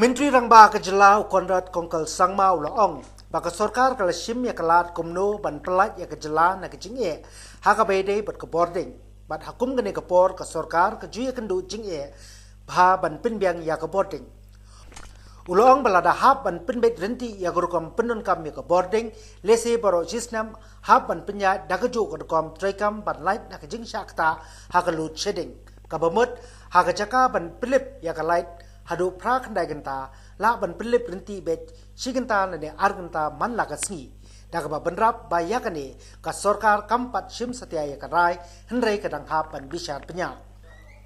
Menteri Rangba ke jylla Konrad Kongkal Sangma Ulaong baka Sorkar kala shim ya kalat kumno ban pelat ya ke jylla na ke jingye haka bede bat ke Bording bat hakum gane ke por ke Sorkar ke juya kendu jingye bha ban pinbyang ya ke Bording Ulaong balada hab ban pinbet renti ya gurukom penun kam ya ke Bording lese baro jisnam hab ban pinya dagaju gurukom traikam ban Lait na ke Jingshah Ktah haka load shedding kabamut haka jaka ban Pynlip ya ke Lait hadu pra kandai Kynta la ban Pynlip renti bet si Kynta nane ar Kynta man la ka sngi daga ba benrap ba yakane ka Sorkar kampat shim satya ya karai henrei kadang hap ban Bishar penya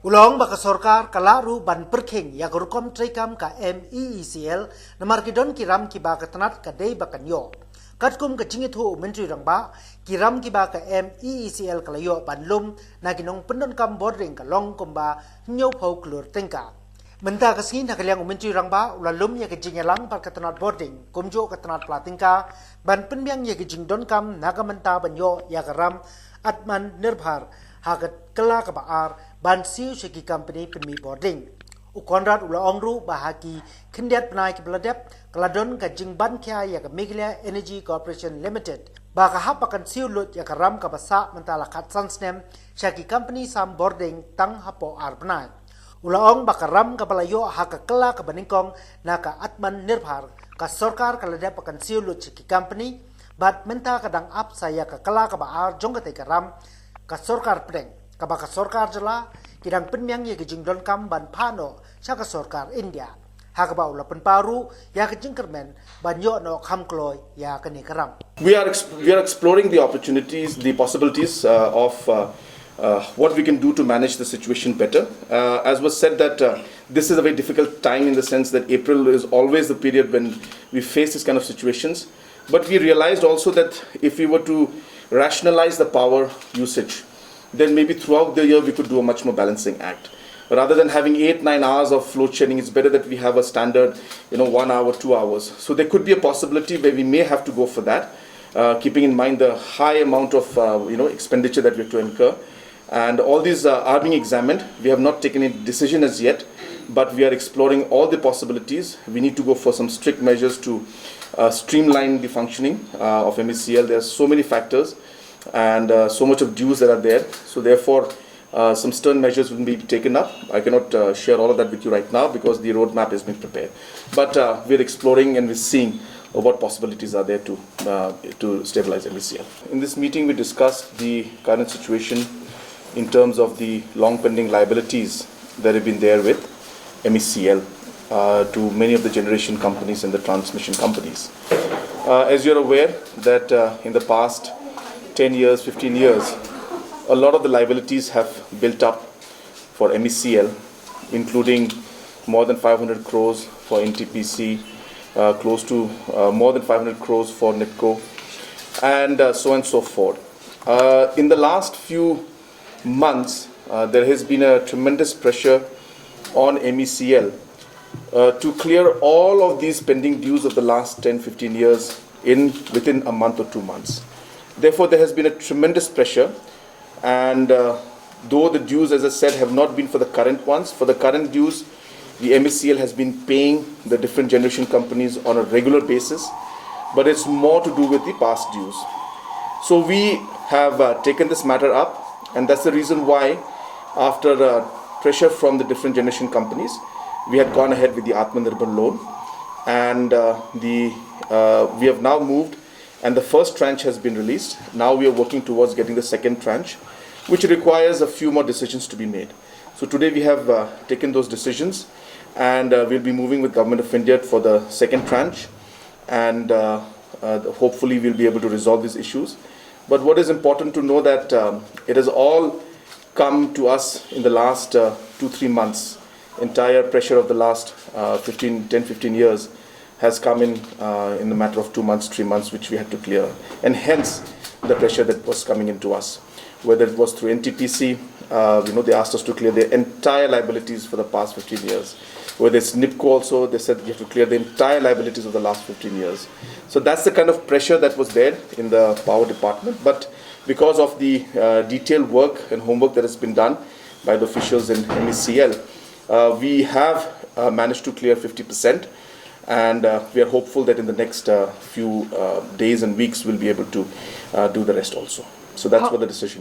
ulong ba ka Sorkar kalaru ban perkheng ya gurukom traikam ka MECL namar kidon kiram ki ba ka tanat ka dei ba kanyo katkum ka jingithu Menteri Rangba kiram ki ba ka MECL kalayo ban lum na kinong pendon kam Bording ka long Kumba nyau phau klur tengka Menta kesini nak liang Menteri Rangba ulalum ya kejing yalang par ketenat Bording kumjo ketenat platingka ban penbiang ya kejing donkam naga menta banyo ya karam atman nirbhar hagat kela kebaar ban siu segi company penmi Bording Konrad ulaongru bahaki kendiat penai kebeladep keladon kejing ban kia ya ke Meghalaya Energy Corporation Limited baka hapakan siu lut ya karam kabasa mentala kat sansnem segi company sam Bording tang hapo ar penai Ulaong bakaram kapalayo haka kela ka baningkong naka atman nirbhar ka Sorkar kalada pakan siulut siki company bat menta kadang ap saya ka kela ka baar jong ka karam ka Sorkar pedeng ka baka Sorkar jylla kidang penmyang ye kijing don kam ban phano sa ka Sorkar India haka ba ula penparu ya kijing kermen ban yo no kham kloy ya kani karam We are exploring the opportunities, the possibilities of what we can do to manage the situation better. As was said that this is a very difficult time in the sense that April is always the period when we face this kind of situations. But we realized also that if we were to rationalize the power usage, then maybe throughout the year we could do a much more balancing act. Rather than having 8-9 hours of load shedding, it's better that we have a standard, 1 hour, 2 hours. So there could be a possibility where we may have to go for that, keeping in mind the high amount of expenditure that we have to incur. And all these are being examined. We have not taken a decision as yet, but we are exploring all the possibilities. We need to go for some strict measures to streamline the functioning of MECL. There are so many factors and so much of dues that are there. So therefore, some stern measures will be taken up. I cannot share all of that with you right now because the roadmap has been prepared. But we're exploring and we're seeing what possibilities are there to stabilize MECL. In this meeting, we discussed the current situation in terms of the long pending liabilities that have been there with MECL to many of the generation companies and the transmission companies. As you're aware that in the past 10 years, 15 years, a lot of the liabilities have built up for MECL, including more than 500 crores for NTPC, close to more than 500 crores for NIPCO, and so on and so forth. In the last few months, there has been a tremendous pressure on MECL to clear all of these pending dues of the last 10-15 years within a month or 2 months. Therefore, there has been a tremendous pressure, and though the dues, as I said, have not been for the current ones, for the current dues, the MECL has been paying the different generation companies on a regular basis, but it's more to do with the past dues. So we have taken this matter up, and that's the reason why, after pressure from the different generation companies, we had gone ahead with the Atmanirbhar loan, and we have now moved, and the first tranche has been released. Now we are working towards getting the second tranche, which requires a few more decisions to be made. So today we have taken those decisions, and we'll be moving with Government of India for the second tranche, and hopefully we'll be able to resolve these issues. But what is important to know that it has all come to us in the last 2-3 months. Entire pressure of the last 10-15 years has come in the matter of 2 months, 3 months, which we had to clear. And hence the pressure that was coming into us. Whether it was through NTPC, they asked us to clear their entire liabilities for the past 15 years. Whether it's NIPCO also, they said you have to clear the entire liabilities of the last 15 years. So that's the kind of pressure that was there in the power department. But because of the detailed work and homework that has been done by the officials in MECL, we have managed to clear 50%. And we are hopeful that in the next few days and weeks we'll be able to do the rest also. So that's what the decision